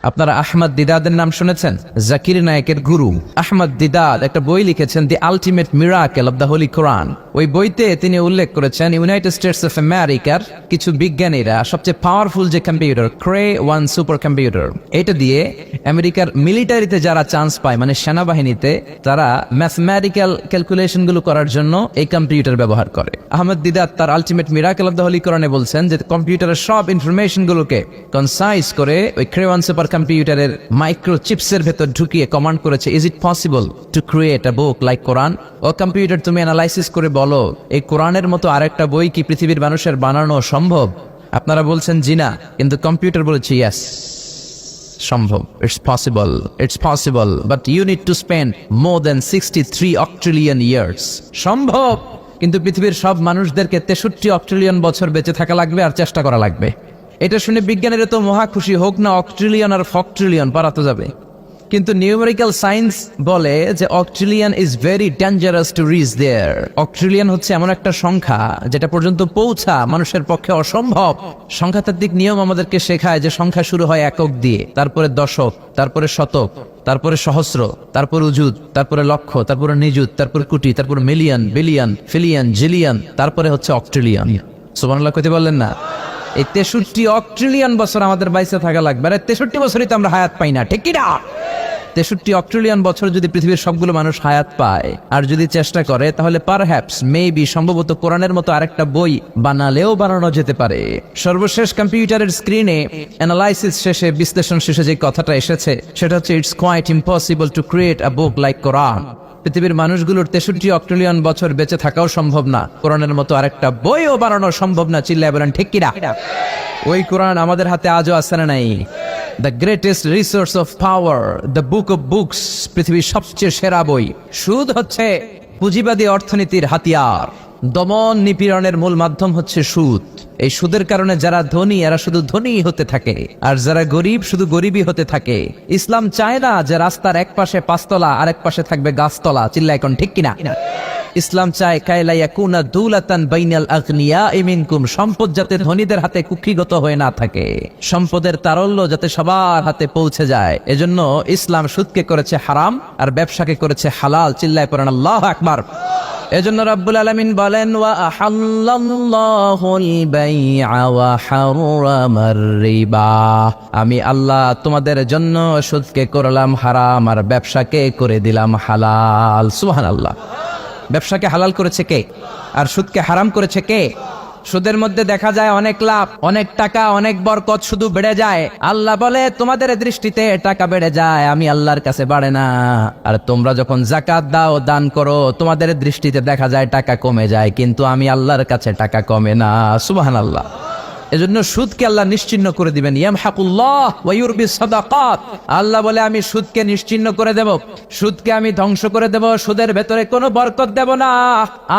আপনারা আহমদ দিদাদের নাম শুনেছেন? জাকির নায়েকের গুরু আহমদ দিদাদ একটা বই লিখেছেন, the ultimate miracle of the holy Quran. ওই বইতে তিনি উল্লেখ করেছেন ইউনাইটেড স্টেটস অফ আমেরিকার কিছু বিজ্ঞানীরা সবচেয়ে পাওয়ারফুল যে কম্পিউটার ক্রে 1 সুপার কম্পিউটার, এটা দিয়ে আমেরিকার মিলিটারিতে যারা চান্স পায়, মানে সেনাবাহিনীতে, তারা ম্যাথমেটিক্যাল ক্যালকুলেশন গুলো করার জন্য এই কম্পিউটার ব্যবহার করে। আহমদ দিদাদ তার ultimate miracle of the Holi কোরআনে বলছেন যে কম্পিউটারের সব ইনফরমেশন গুলোকে কনসাইজ করে ওই ক্রে 1 সুপার কম্পিউটারের মাইক্রো চিপসের ভেতর ঢুকিয়ে কমান্ড করেছে, is it possible to create a book like Quran? ও কম্পিউটার, তুমি অ্যানালাইসিস করে বলো এই কোরআনের মতো আরেকটা বই কি পৃথিবীর মানুষের বানানো সম্ভব? আপনারা বলছেন জি না, কিন্তু কম্পিউটার বলেছে ইয়েস, সম্ভব। It's possible but you need to spend more than 63 octillion years. সম্ভব, কিন্তু পৃথিবীর সব মানুষদেরকে 63 অক্ট্রিলিয়ন বছর বেঁচে থাকা লাগবে আর চেষ্টা করা লাগবে। এটা শুনে বিজ্ঞানীরা তো মহা খুশি, হোক না অক্ট্রিলিয়ন আর ফক্ট্রিলিয়ন, পারাতে যাবে। কিন্তু নিউমেরিক্যাল সায়েন্স বলে যে octillion is very dangerous to reach there. Octillion হচ্ছে এমন একটা সংখ্যা যেটা পর্যন্ত পৌঁছা মানুষের পক্ষে অসম্ভব। সংখ্যাতাত্ত্বিক নিয়ম আমাদেরকে শেখায় যে সংখ্যা শুরু হয় একক দিয়ে, তারপরে দশক, তারপরে শতক, তারপরে সহস্র, তারপর উজুত, তারপরে লক্ষ, তারপরে নিযুত, তারপরে কোটি, তারপরে মিলিয়ন, বিলিয়ন, ফিলিয়ন, জিলিয়ন, তারপরে হচ্ছে অক্ট্রিলিয়ন। সুবহানাল্লাহ কইতে বললেন না? এই 63 অক্ট্রিলিয়ন বছর আমাদের বাইসে থাকা লাগবে। আর 63 বছরই তো আমরা হায়াত পাই না, ঠিক কি না? 63 অক্ট্রিলিয়ন বছর যদি পৃথিবীর সবগুলো মানুষ হায়াত পায় আর যদি চেষ্টা করে, তাহলে পারহ্যাপস মেবি সম্ভবত কোরআনের মতো আরেকটা বই বানালেও বানানো যেতে পারে। সর্বশেষ কম্পিউটারের স্ক্রিনে অ্যানালাইসিস শেষে, বিশ্লেষণ শেষে যে কথাটা এসেছে সেটা হচ্ছে it's quite impossible to create a book like Quran. পৃথিবীর মানুষগুলোর 63 অক্ট্রিলিয়ন বছর বেঁচে থাকাও সম্ভব না, কোরআনের মতো আরেকটা বইও বানানো সম্ভব না। চিল্লায় বলেন ঠিক কিনা? ওই কোরআন আমাদের হাতে আজও আছে না নাই? The greatest resource of power, the book of books, পৃথিবীর সবচেয়ে সেরা বই। সুদ হচ্ছে পুঁজিবাদী অর্থনীতির হাতিয়ার। দমন নিপীড়নের মূল মাধ্যম হচ্ছে সুদ। এই সুদের কারণে যারা ধনী এরা শুধু ধনী হতে থাকে, আর যারা গরিব শুধু গরিবই হতে থাকে। ইসলাম চায় না যে রাস্তার এক পাশে পাঁচতলা আর এক পাশে থাকবে গাছতলা। চিল্লা এখন ঠিক কিনা? ইসলাম চায় কায়লা ইয়াকুনা দুলাতান বাইনাল আগনিয়াই মিনকুম, সম্পদ যাতে ধনীদের হাতে কুক্ষিগত হয়ে না থাকে, সম্পদের তারল্য যাতে সবার হাতে পৌঁছে যায়। এজন্য ইসলাম সুদকে করেছে হারাম আর ব্যবসাকে করেছে হালাল। চিল্লায় পড়েন আল্লাহু আকবার। এজন্য রাব্বুল আলামিন বলেন ওয়া আহাল্লাল্লাহুল বাইআ ওয়া হারামার রিবা, আমি আল্লাহ তোমাদের জন্য সুদকে করলাম হারাম আর ব্যবসাকে করে দিলাম হালাল। সুবহানাল্লাহ। ব্যবসাকে হালাল করেছে কে আর সুদকে হারাম করেছে কে? সুদের মধ্যে দেখা যায় অনেক লাভ, অনেক টাকা, অনেক বরকত, শুধু বেড়ে যায়। আল্লাহ বলে তোমাদের দৃষ্টিতে টাকা বেড়ে যায়, আমি আল্লাহর কাছে বাড়ে না। আর তোমরা যখন যাকাত দাও, দান করো, তোমাদের দৃষ্টিতে দেখা যায় টাকা কমে যায়, কিন্তু আমি আল্লাহর কাছে টাকা কমে না। সুবহানাল্লাহ। এজন্য সুদকে আল্লাহ নিশ্চিহ্ন করে দিবেন। ইয়ামহাকুল্লাহ ওয়া ইউরবিস সাদাকাত, আল্লাহ বলে আমি সুদকে নিশ্চিহ্ন করে দেব, সুদকে আমি ধ্বংস করে দেব, সুদের ভেতরে কোনো বরকত দেব না।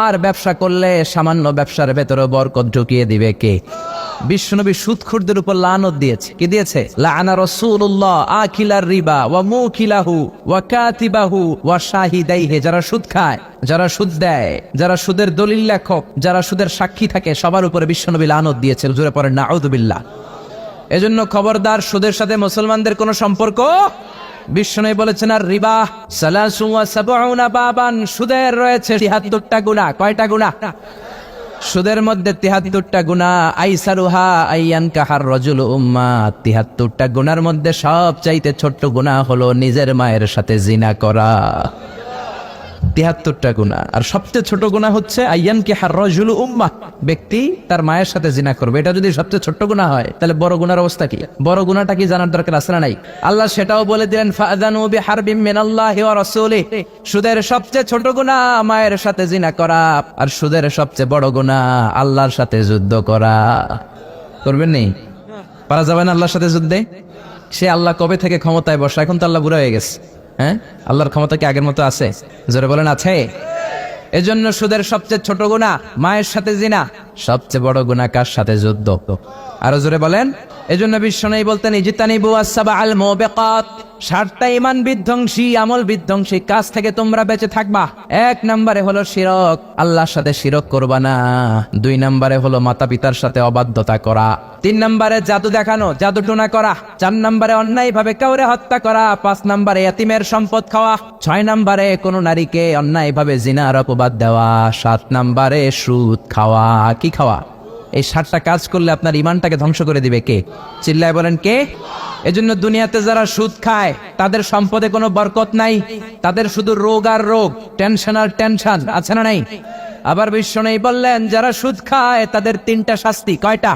আর ব্যবসা করলে সামান্য ব্যবসার ভেতরে বরকত ঢুকিয়ে দিবে কে? বিশ্বনবী সুদখোরদের উপর লানত দিয়েছে। কি দিয়েছে? লাআনা রাসূলুল্লাহ আকিলার রিবা ওয়া মুকিলাহু ওয়া কাতিবাহু ওয়া শাহিদাইহি, যারা সুদ খায়, যারা সুদ দেয়, যারা সুদের দলিল লেখক, যারা সুদের সাক্ষী থাকে, সবার উপরে বিশ্বনবী লানত দিয়েছে। জোরে পড়েন নাউযুবিল্লাহ। এজন্য খবরদার, সুদের সাথে মুসলমানদের কোনো সম্পর্ক। বিশ্বনবী বলেছেন আর রিবা সালাসু ওয়া সাবউনা বাবান, সুদের রয়েছে 73টা গুনাহ। কয়টা গুনাহ? সুদের মধ্যে 73টা গুনাহ। আইসারুহা আইয়ান কাহার রাজুল উম্মা, 73টা গুনার মধ্যে সবচাইতে ছোট্ট গুনাহ হলো নিজের মায়ের সাথে জিনা করা। 73টা গুনাহ, আর সবচেয়ে ছোট গুনাহ হচ্ছে আইয়ান কাহার রাজুল উম্মা, ব্যক্তি তার মায়ের সাথে জিনা করবে। এটা যদি সবচেয়ে ছোট্ট গুনাহ হয়, তাহলে বড় গুনার অবস্থা কি? বড় গুনাহটা কি জানার দরকার আছে না নাই? আল্লাহ সেটাও বলে দিলেন ফাআযানু বিহারবিম মিনাল্লাহি ওয়া রাসূলিহি, সুদের সবচেয়ে ছোট গুনাহ মায়ের সাথে জিনা করা, আর সুদের সবচেয়ে বড় গুনাহ আল্লাহর সাথে যুদ্ধ করা। করবেন নি? পারা যাবে না আল্লাহর সাথে যুদ্ধে? সে আল্লাহ কবে থেকে ক্ষমতায় বসা, এখন তো আল্লাহ বুড়া হয়ে গেছে। হ্যাঁ, আল্লাহর ক্ষমতা কি আগের মতো আছে? জোরে বলেন আছে? এজন্য সুদের সবচেয়ে ছোট গুনাহ মায়ের সাথে জিনা, সবচেয়ে বড় গুনাহ কার সাথে? যুদ্ধ। আরো জোরে বলেন। এজন্য বিশ্বনবী বলতেন ইজতানিবু আস-সাবআল মুবিকাত, 7টা ইমান বিধ্বংসী আমল বিধ্বংসী কাজ থেকে তোমরা বেঁচে থাকবা। 1 নম্বরে হলো শিরক, আল্লাহর সাথে শিরক করবা না। 2 নম্বরে হলো মাতা পিতার সাথে অবাধ্যতা করা। 3 নম্বরে জাদু দেখানো, জাদু টোনা করা। 4 নম্বরে অন্যায় ভাবে কাউরে হত্যা করা। 5 নম্বরে এতিমের সম্পদ খাওয়া। 6 নম্বরে কোন নারীকে অন্যায় ভাবে জিনার অপবাদ দেওয়া। 7 নম্বরে সুদ খাওয়া। কি খাওয়া? এই 7টা কাজ করলে আপনার ইমানটাকে ধ্বংস করে দিবে কে? চিল্লায় বলেন কে? এজন্য দুনিয়াতে যারা সুদ খায় তাদের সম্পদে কোনো বরকত নাই, তাদের শুধু রোগ আর রোগ, টেনশন আর টেনশন, আছে না নাই? আবার বিশ্বনবী বললেন যারা সুদ খায় তাদের 3টা শাস্তি। কয়টা?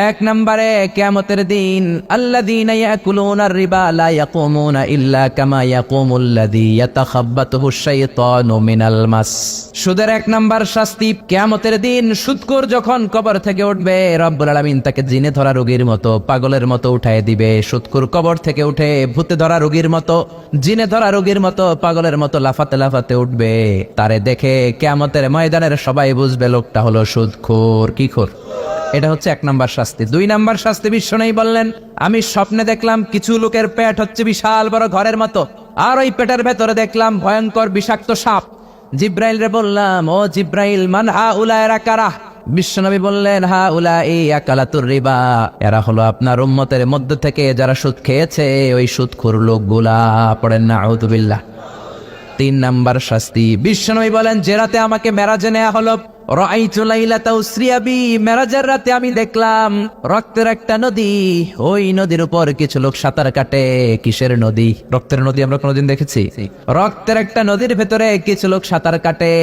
1 নম্বরে কিয়ামতের দিন আল্লাযীনা ইয়াকুলুনার রিবা লা ইয়াকুমুনা ইল্লা কামা ইয়াকুমুল্লাযী ইয়াতাখাব্বাতুহু শাইতানু মিনাল মাস। সুদের 1 নম্বর শাস্তি কিয়ামতের দিন সুদখোর যখন কবর থেকে উঠবে রব্বুল আলামিন তাকে জিনে ধরা রোগীর মতো, পাগলের মতো উঠায় দিবে। সুদখোর কবর থেকে উঠে ভূতে ধরা রোগীর মতো, জিনে ধরা রোগীর মতো, পাগলের মতো লাফাতে লাফাতে উঠবে। তারে দেখে কিয়ামতের ময়দানের সবাই বুঝবে লোকটা হলো সুদখোর। কি খোর? এটা হচ্ছে 1 নম্বর শাস্তি। 2 নম্বর শাস্তি বিশ্বনবী বললেন আমি স্বপ্নে দেখলাম কিছু লোকের পেট হচ্ছে বিশাল বড় ঘরের মতো, আর ওই পেটের ভেতরে দেখলাম ভয়ঙ্কর বিষাক্ত সাপ। জিব্রাইল রে বললাম ও জিব্রাইল মান হাউলা, এরা কারা? বিশ্বনবী বললেন হাউলাই আকালাতুর রিবা, এরা হলো আপনার উম্মতের মধ্য থেকে যারা সুদ খেয়েছে ওই সুদখোর লোকগুলা। পড়েন না আউযুবিল্লাহ। 3 নম্বর শাস্তি বিশ্বনবী বলেন যে রাতে আমাকে মেরাজে নেওয়া হলো, রাআইতু লাইলাতা উসরিয়া বি, মেরাজের রাতে আমি দেখলাম রক্তের একটা নদী, ওই নদীর উপর কিছু লোক সাঁতার কাটে। কিসের নদী? রক্তের নদী আমরা কোনোদিন দেখেছি? রক্তের একটা নদীর ভেতরে কিছু লোক সাঁতার কাটে।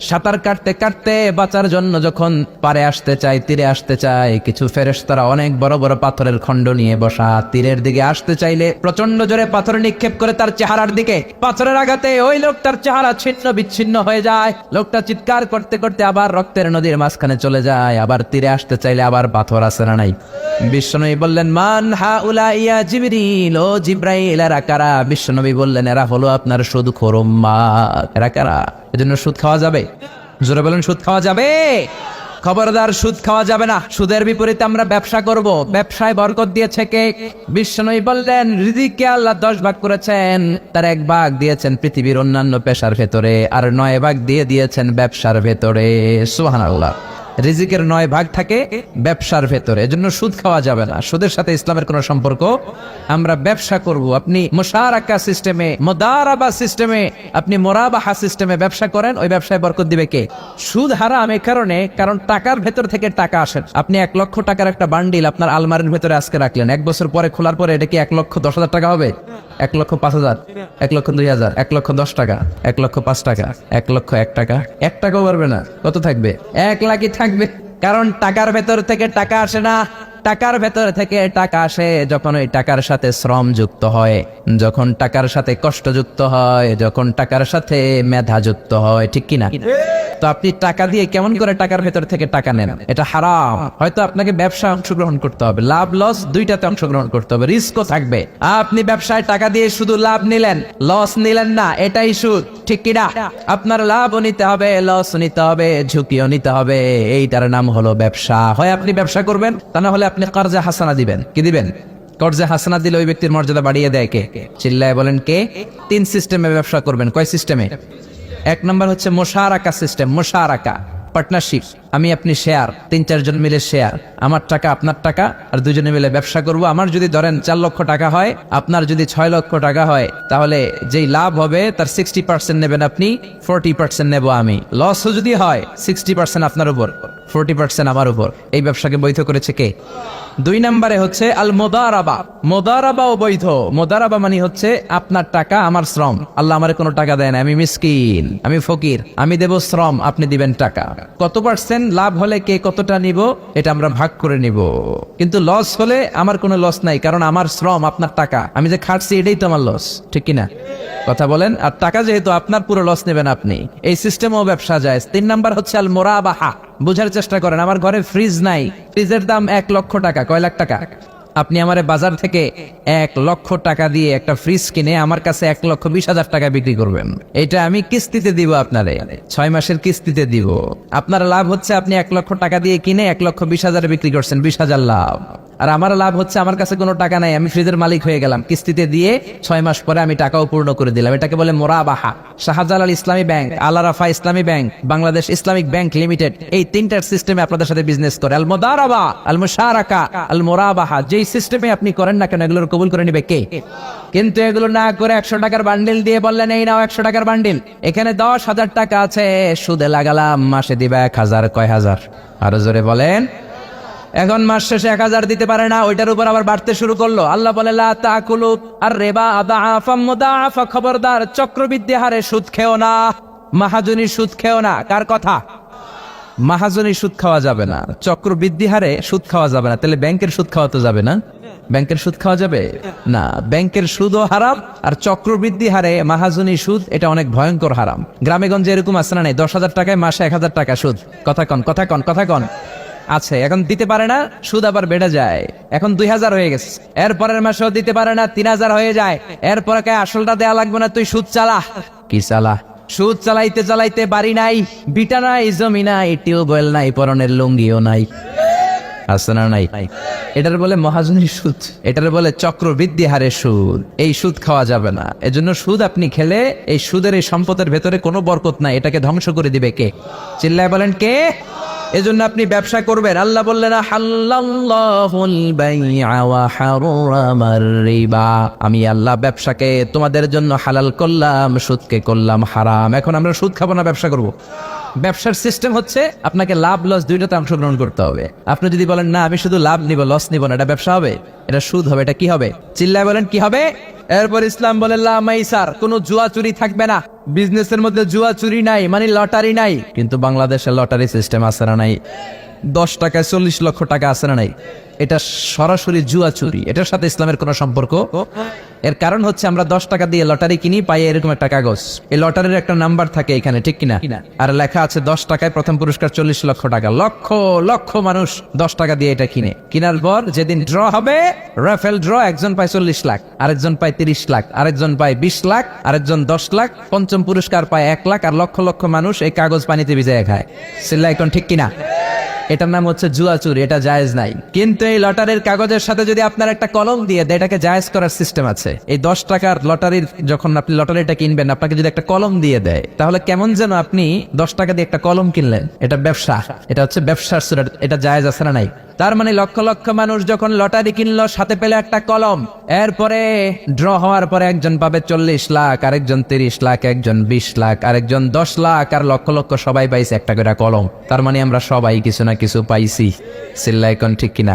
সাঁতার কাটতে কাটতে বাঁচার জন্য যখন পারে আসতে চায়, তীরে আসতে চায়, কিছু ফেরেশতারা অনেক বড় বড় পাথরের খণ্ড নিয়ে বসা। তীরের দিকে আসতে চাইলে প্রচন্ড জোরে পাথর নিক্ষেপ করে তার চেহারার দিকে। পাথরের আঘাতে ওই লোকটার চেহারা ছিন্ন বিচ্ছিন্ন হয়ে যায়। লোকটা চিৎকার করতে করতে আবার রক্তের নদীর মাঝখানে চলে যায়। আবার তীরে আসতে চাইলে আবার পাথর আছে না নাই? বিশ্বনবী বললেন মান হাউলা ইয়া জিবরিল, ও জিব্রাইল এরা কারা? বিশ্বনবী বললেন এরা হলো আপনার সুদখোর উম্মাত। এরা কারা? এজন্য সুদ খাওয়া যাবে? জোরে বলেন সুদ খাওয়া যাবে? খবরদার সুদ খাওয়া যাবে না। সুদের বিপরীতে আমরা ব্যবসা করব। ব্যবসায় বরকত দিয়েছে কে? বিশ্বনবী বললেন রিজিককে আল্লাহ 10 ভাগ করেছেন, তার 1 ভাগ দিয়েছেন পৃথিবীর অন্যান্য পেশার ভেতরে, আর 9 ভাগ দিয়ে দিয়েছেন ব্যবসার ভেতরে। সুবহানাল্লাহ। রিজিকের 9 ভাগ থাকে ব্যবসার ভেতরে, এজন্য সুদ খাওয়া যাবে না। সুদের সাথে ইসলামের কোনো সম্পর্ক। আমরা ব্যবসা করব। আপনি মুশারাকা সিস্টেমে, মুদারাবা সিস্টেমে, আপনি মুরাবাহা সিস্টেমে ব্যবসা করেন, ওই ব্যবসায় বরকত দিবে কে? সুদ হারাম এই কারণে, কারণ টাকার ভেতর থেকে টাকা আসে। আপনি 1 লক্ষ টাকার একটা বান্ডিল আপনার আলমারির ভেতরে আজকে রাখলেন, 1 বছর পরে খোলার পরে এটা কি 1,10,000 টাকা হবে? 1,05,000, 1,02,000, 1,10 টাকা, 1,05 টাকা, 1,01 টাকা? 1 টাকাও পারবে না। কত থাকবে? 1 লাখই থাকবে। কারণ টাকার ভেতর থেকে টাকা আসে না। টাকার ভেতর থেকে টাকা আসে যখন ওই টাকার সাথে শ্রম যুক্ত হয়, যখন টাকার সাথে কষ্ট যুক্ত হয়, যখন টাকার সাথে মেধা যুক্ত হয়। ঠিক কিনা? তো আপনি টাকা দিয়ে কেমন করে টাকার ভেতর থেকে টাকা নেন? এটা হারাম। হয়তো আপনাকে ব্যবসায় অংশগ্রহণ করতে হবে, লাভ লস দুইটাতে অংশগ্রহণ করতে হবে, রিস্কও থাকবে। আপনি ব্যবসায় টাকা দিয়ে শুধু লাভ নিলেন, লস নিলেন না, এটাই সুদ। ঠিক কিনা? আপনার লাভও নিতে হবে, লস নিতে হবে, ঝুঁকিও নিতে হবে। এইটার নাম হলো ব্যবসা। হয় আপনি ব্যবসা করবেন, তা না হলে আপনি কর্জে হাসানা দিবেন। কি দিবেন? কর্জে হাসানা দিলে ওই ব্যক্তির মর্যাদা বাড়িয়ে দেয় কে? চিল্লায় বলেন কে? 3 সিস্টেমে ব্যবসা করবেন। কয় সিস্টেমে? 1 নম্বর হচ্ছে মুশারাকা সিস্টেম। মুশারাকা পার্টনারশিপ, আমি আপনি শেয়ার, 3-4 জন মিলে শেয়ার, আমার টাকা আপনার টাকা, আর 2 জনে মিলে ব্যবসা করব। আমার যদি ধরেন 4 লক্ষ টাকা হয়, আপনার যদি 6 লক্ষ টাকা হয়, তাহলে যেই লাভ হবে তার 60% নেবেন আপনি, 40% নেব আমি। লসও যদি হয় 60% আপনার উপর, 40% আমার উপর। এই ব্যবসাকে বৈধ করেছে কে? 2 নম্বরে হচ্ছে আল মুদারাবা। মুদারাবাও বৈধ। মুদারাবা মানে হচ্ছে আপনার টাকা আমার শ্রম। আল্লাহ আমারে কোনো টাকা দেয় না, আমি মিসকিন, আমি ফকির, আমি দেব শ্রম, আপনি দিবেন টাকা। কত পার্সেন্ট লাভ হলে কে কতটা নিব এটা আমরা ভাগ করে নিব। কিন্তু লস হলে আমার কোনো লস নাই, কারণ আমার শ্রম আপনার টাকা, আমি যে খাটছি এটাই তো আমার লস। ঠিক কিনা? কথা বলেন। আর টাকা যেহেতু আপনার, পুরো লস নেবেন আপনি। এই সিস্টেমও ব্যবসা যায়। 3 নাম্বার হচ্ছে আল মুরাবাহা। বুঝার চেষ্টা করেন। আমার ঘরে ফ্রিজ নাই, ফ্রিজের দাম 1 লক্ষ টাকা। কয় লাখ টাকা? আপনি আমারে বাজার থেকে 1 লক্ষ টাকা দিয়ে একটা ফ্রিজ কিনে আমার কাছে 1,20,000 টাকা বিক্রি করবেন। এটা আমি কিস্তিতে দিব আপনারে, 6 মাসের কিস্তিতে দিব। আপনার লাভ হচ্ছে আপনি 1 লক্ষ টাকা দিয়ে কিনে 1,20,000 বিক্রি করছেন, 20,000 লাভ। আর আমার লাভ হচ্ছে আমার কাছে কোনো টাকা নাই, আমি ফ্রিজের মালিক হয়ে গেলাম, কিস্তিতে দিয়ে 6 মাস পরে আমি টাকাও পূর্ণ করে দিলাম। এটাকে বলে মোরাবাহা। শাহজালাল ইসলামী ব্যাংক, আল আরাফা ইসলামী bank, Bangladesh Islamic bank limited, এই তিনটার সিস্টেমে আপনাদের সাথে বিজনেস করে। আল মুদারাবা, আল মুশারাকা, আল মোরাবাহা, যেই সিস্টেমে আপনি করেন না কেন এগুলোর কবুল করে নিবে কে? কিন্তু এগুলো না করে 100 টাকার বান্ডিল দিয়ে বললেন এই নাও 100 টাকার বান্ডিল, এখানে 10,000 টাকা আছে, সুদে লাগালাম, মাসে দিবে 1000, কয় হাজার? আরো জোরে বলেন। এখন মাস শেষে 1000 দিতে পারে না, ওইটার উপর আবার বাড়তে শুরু করলো। আল্লাহ বলে লা তাকুলু আর রিবা আদাআফাম মুদাআফা, খবরদার চক্রবৃদ্ধি হারে সুদ খেও না, মাহাজনী সুদ খেও না। কার কথা? মাহাজনী সুদ খাওয়া যাবে না, চক্রবৃদ্ধি হারে সুদ খাওয়া যাবে না। তাহলে ব্যাংকের সুদ খাওয়া তো যাবে না? ব্যাংকের সুদ খাওয়া যাবে না, ব্যাংকের সুদও হারাম, আর চক্রবৃদ্ধি হারে মাহাজনী সুদ, এটা অনেক ভয়ঙ্কর হারাম। গ্রামে গঞ্জে এরকম আছে না নাই? 10,000 টাকায় মাসে 1000 টাকা সুদ। কথা কন, কথা কন, কথা কন। আছে, এখন দিতে পারে না, সুদ আবার বেড়ে যায়। এখন 2000 হয়ে গেছে, এরপরের মাসেও দিতে পারে না, 3000 হয়ে যায়। এরপরে কে আসলটা দেয়া লাগবে না, তুই সুদ চালা। কি চালা? সুদ চালাইতে চালাইতে বাড়ি নাই, বিটা নাই, জমি নাই, টিউবওয়েল নাই, পরনের লুঙ্গিও নাই। আছে না নাই? এটার বলে মহাজনী সুদ, এটার বলে চক্রবৃদ্ধি হারে সুদ। এই সুদ খাওয়া যাবে না। এজন্য সুদ আপনি খেলে এই সুদের এই সম্পদের ভেতরে কোনো বরকত নাই, এটাকে ধ্বংস করে দিবে কে? চিল্লায় বলেন কে? এজন্য আপনি ব্যবসা করবেন। আল্লাহ বললেন হাল্লাল্লাহুল বাইআ ওয়া হারামার রিবা, আমি আল্লাহ ব্যবসাকে তোমাদের জন্য হালাল করলাম, সুদকে করলাম হারাম। এখন আমরা সুদ খাবো না, ব্যবসা করব। ব্যবসার সিস্টেম হচ্ছে আপনাকে লাভ লস দুইটাতে অংশগ্রহণ করতে হবে। আপনি যদি বলেন না আমি শুধু লাভ নিব, লস নিব না, এটা ব্যবসা হবে? এটা সুদ হবে। এটা কি হবে? চিল্লায় বলেন কি হবে? এরপর ইসলাম বলে লা মাইসার, কোনো জুয়া চুরি থাকবে না। বিজনেসের মধ্যে জুয়া চুরি নাই, মানে লটারি নাই। কিন্তু বাংলাদেশে লটারি সিস্টেম আছে না নাই? 10 টাকায় 40 লক্ষ টাকা আছে না নাই? এটা সরাসরি জুয়া চুরি, এটার সাথে ইসলামের কোনো সম্পর্ক। এর কারণ হচ্ছে আমরা 10 টাকা দিয়ে লটারি কিনি, পাই এরকম একটা কাগজ, এই লটারির একটা নাম্বার থাকে এখানে, ঠিক কিনা? আর লেখা আছে 10 টাকায় প্রথম পুরস্কার 40 লক্ষ টাকা। লক্ষ লক্ষ মানুষ 10 টাকা দিয়ে এটা কিনে। কেনার পর যেদিন ড্র হবে, রাফেল ড্র, একজন পায় 40 লাখ, আরেকজন পায় 30 লাখ, আরেকজন পায় 20 লাখ, আরেকজন 10 লাখ, পঞ্চম পুরস্কার পায় 1 লাখ, আর লক্ষ লক্ষ মানুষ এই কাগজ পানিতে ভিজায় খায়। সিল্লা এখন ঠিক কিনা? এটার নাম হচ্ছে জুয়া চুরি, এটা জায়েজ নাই। কিন্তু এই লটারির কাগজের সাথে যদি আপনার একটা কলম দিয়ে দেয়, এটাকে জায়েজ করার সিস্টেম আছে। এই 10 টাকার লটারির, যখন আপনি লটারিটা কিনবেন, আপনাকে যদি একটা কলম দিয়ে দেয়, তাহলে কেমন যেন আপনি 10 টাকা দিয়ে একটা কলম কিনলেন। এটা ব্যবসা, এটা হচ্ছে ব্যবসার সুরা, এটা জায়েজ আছে না নাই? তার মানে লক্ষ লক্ষ মানুষ যখন লটারি কিনলো, সাথে পেলে একটা কলম, এরপরে ড্র হওয়ার পরে একজন পাবে 40 লাখ, আরেকজন 30 লাখ, একজন 20 লাখ, আরেকজন 10 লাখ, আর লক্ষ লক্ষ সবাই পাইছে একটা করে কলম। তার মানে আমরা সবাই কিছু না কিছু পাইছি। সিল্লা এখন ঠিক কিনা?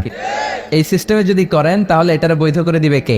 এই সিস্টেমে যদি করেন তাহলে এটারে বৈধ করে দিবে কে?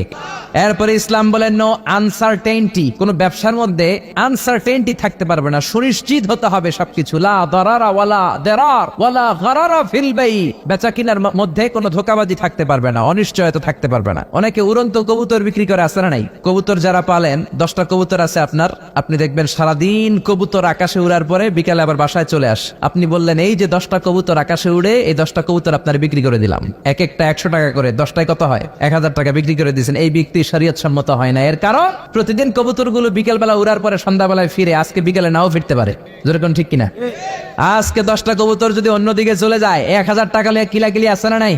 এরপরে ইসলাম বলেন নো আনসার্টেইনটি, কোন ব্যবসার মধ্যে আনসার্টেইনটি থাকতে পারবে না, সুনিশ্চিত হতে হবে সবকিছু। লা দারারা ওয়ালা দারার ওয়ালা গারারা ফিল বাই, বেচা কিনার মধ্যে কোনো ধোঁকাবাজি থাকতে পারবে না, অনিশ্চয়তা থাকতে পারবে না। অনেকে উড়ন্ত কবুতর বিক্রি করে, আছে না নাই? কবুতর যারা পালেন, 10টা কবুতর আছে আপনার, আপনি দেখবেন সারাদিন কবুতর আকাশে উড়ার পরে বিকালে আবার বাসায় চলে আস। আপনি বললেন এই যে 10টা কবুতর আকাশে উড়ে, এই 10টা কবুতর আপনার বিক্রি করে দিলাম, এক একটা 100 টাকা করে, 10টায় কত হয়? 1000 টাকা বিক্রি করে দিয়েছেন। এই ব্যক্তি শরীয়ত সম্মত হয় না। এর কারণ প্রতিদিন কবুতর গুলো বিকেল বেলা উড়ার পরে সন্ধ্যাবেলায় ফিরে, আজকে বিকেলে নাও ফিরতে পারে। যেরকম ঠিক কিনা? আজকে 10টা কবুতর যদি অন্যদিকে চলে যায়, 1000 টাকা লিয়ে কিলাকিলি আছে না নাই?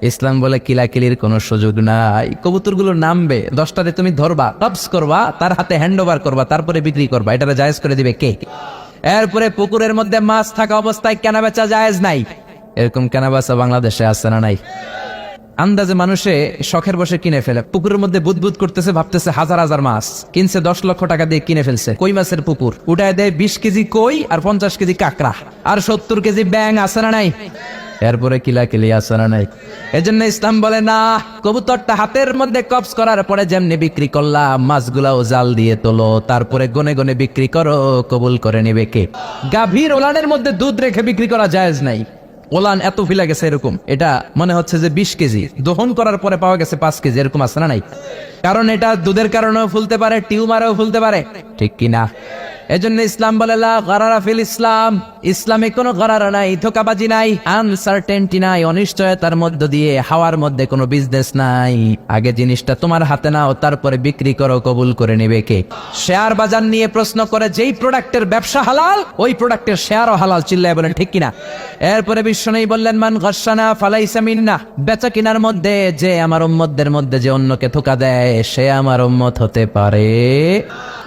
ইসলাম বলে কিলাকিলির কোনো সুযোগ নাই। কবুতরগুলো নামবে, 10টাতে তুমি ধরবা, কবজ করবা, তার হাতে হ্যান্ড ওভার করবা, তারপরে বিক্রি করবা। এটা জায়েজ করে দিবে কে? এরপরে পুকুরের মধ্যে মাছ থাকা অবস্থায় কেনা বেচা জায়েজ নাই। এরকম কেনা বেচা বাংলাদেশে আছে না নাই? আন্দাজে মানুষে শখের বসে কিনে ফেলে, পুকুরের মধ্যে বুদবুদ করতেছে, ভাবতেছে হাজার হাজার মাছ কিনছে, 10 লক্ষ টাকা দিয়ে কিনে ফেলছে। কই মাছের পুকুর, উঠায় দেয় 20 কেজি কই আর 50 কেজি কাঁকড়া আর 70 কেজি ব্যাং, আছে না নাই? এরপরে কিলাকিলি আছে না নাই? এজন্য ইসলাম বলে না, কবুতরটা হাতের মধ্যে কবজ করার পরে যেমনি বিক্রি করলাম, মাছগুলাও জাল দিয়ে তোলো, তারপরে গনে গনে বিক্রি করো, কবুল করে নিবে কে? গাভীর ওলানের মধ্যে দুধ রেখে বিক্রি করা জায়েজ নাই। ওলান এত ফিলা গেছে, এরকম এটা মনে হচ্ছে যে 20 কেজি, দহন করার পরে পাওয়া গেছে 5 কেজি, এরকম আছে না নাই? কারণ এটা দুধের কারণেও ফুলতে পারে, টিউমারেও ফুলতে পারে, ঠিক কিনা? এজন্য ইসলাম বলে লা গারারা ফিল ইসলাম, ইসলামে কোনো গরার নাই, ধোকাবাজি নাই, আনসার্টেনটি নাই, অনিশ্চয়তার মধ্য দিয়ে হাওয়ার মধ্যে কোনো বিজনেস নাই। আগে জিনিসটা তোমার হাতে নাও, তারপরে বিক্রি করো, কবুল করে নেবে কে? শেয়ার বাজার নিয়ে প্রশ্ন করে যেই প্রোডাক্টের ব্যবসা হালাল ওই প্রোডাক্টের শেয়ারও হালাল, চিল্লায় বলেন ঠিক কিনা? এরপরে বিশ্বনবী বললেন মান গশানা ফালাইসা মিন্না, বেচা কিনার মধ্যে যে আমার উম্মতদের মধ্যে যে অন্যকে ধোকা দেয় সে আমার উম্মত হতে পারে।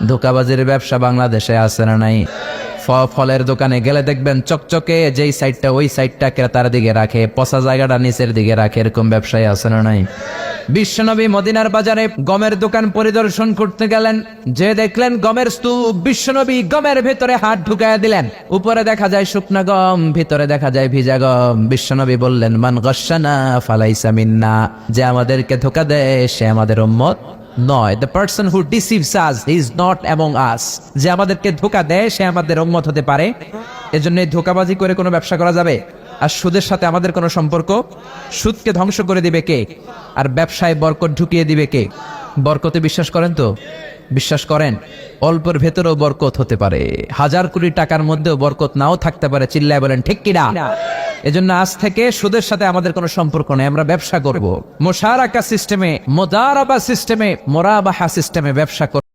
ধোকাবাজির ব্যবসা বাংলাদেশে আছে না নাই? ফলের দোকানে গেলে দেখবেন চকচকে যেই সাইডটা ওই সাইডটা ক্রেতার দিকে রাখে, পচা জায়গাটা নিচের দিকে রাখে, এরকম ব্যবসায় আছে না নাই? বিশ্বনবী মদিনার বাজারে গমের দোকান পরিদর্শন করতে গেলেন, যে দেখলেন গমের স্তূপ, বিশ্বনবী গমের ভেতরে হাত ঢুকায় দিলেন। উপরে দেখা যায় শুকনা গম, ভিতরে দেখা যায় ভিজা গম। বিশ্বনবী বললেন মান গশানা ফালাইসা মিন্না, যে আমাদেরকে ধোকা দেয় সে আমাদের উম্মত নয়। The person who deceives us is not among us, যে আমাদেরকে ধোকা দেয় সে আমাদের উম্মত হতে পারে। এজন্য এই ধোকাবাজি করে কোনো ব্যবসা করা যাবে? আর সুদের সাথে আমাদের কোনো সম্পর্ক? সুদকে ধ্বংস করে দিবে কে? আর ব্যবসায় বরকত ঢুকিয়ে দিবে কে? বরকতে বিশ্বাস করেন তো? বিশ্বাস করেন? অল্পের ভেতরেও বরকত হতে পারে, 1000 কোটি টাকার মধ্যেও বরকত নাও থাকতে পারে, চিল্লায় বলেন ঠিক কিনা? এজন্য আজ থেকে সুদের সাথে আমাদের কোনো সম্পর্ক নেই, আমরা ব্যবসা করব মুশারাকা সিস্টেমে, মুদারাবা সিস্টেমে, মুরাবাহা সিস্টেমে ব্যবসা করব।